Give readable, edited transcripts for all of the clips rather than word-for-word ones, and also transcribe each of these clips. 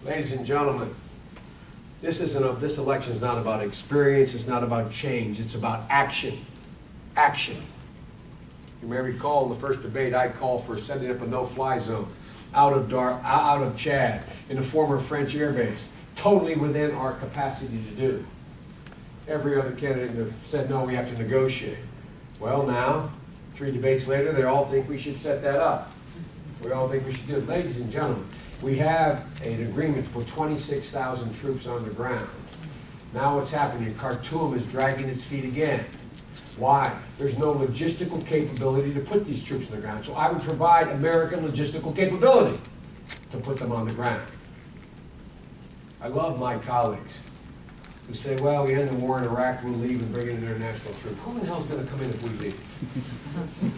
Ladies and gentlemen, this election is not about experience, it's not about change, it's about action. Action. You may recall in the first debate I called for setting up a no-fly zone out of Chad in a former French air base, totally within our capacity to do. Every other candidate said, no, we have to negotiate. Well, now, 3 debates later, they all think we should set that up. We all think we should do it. Ladies and gentlemen, we have an agreement to put 26,000 troops on the ground. Now what's happening? Khartoum is dragging its feet again. Why? There's no logistical capability to put these troops on the ground. So I would provide American logistical capability to put them on the ground. I love my colleagues who say, well, we end the war in Iraq, we'll leave and bring in an international troop. Who in the hell is going to come in if we leave?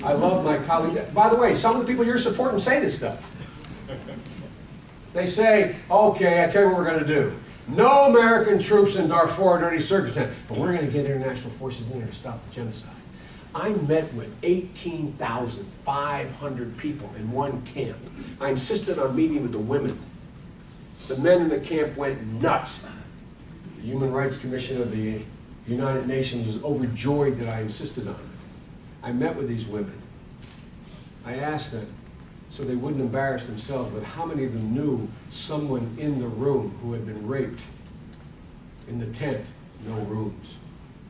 I love my colleagues. By the way, some of the people you're supporting say this stuff. They say, okay, I tell you what we're going to do. No American troops in Darfur under any circumstance, but we're going to get international forces in there to stop the genocide. I met with 18,500 people in one camp. I insisted on meeting with the women. The men in the camp went nuts. The Human Rights Commission of the United Nations was overjoyed that I insisted on it. I met with these women. I asked them, so they wouldn't embarrass themselves, but how many of them knew someone in the room who had been raped? In the tent, no rooms.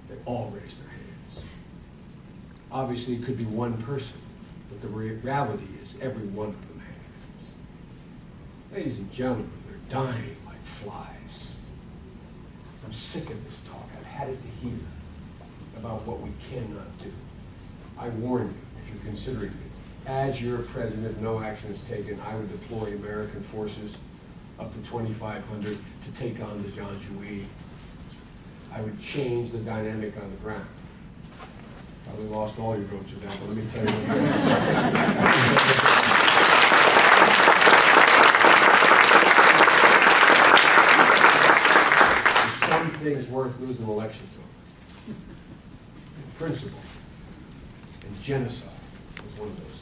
They all raised their hands. Obviously, it could be one person, but the reality is every one of them has. Ladies and gentlemen, they're dying like flies. I'm sick of this talk. I've had it to hear about what we cannot do. I warn you, if you're considering it, as your president, if no action is taken, I would deploy American forces up to 2,500 to take on the Janjaweed. I would change the dynamic on the ground. Probably lost all your votes with that, but let me tell you what there's some things worth losing elections over. Principle and genocide is one of those.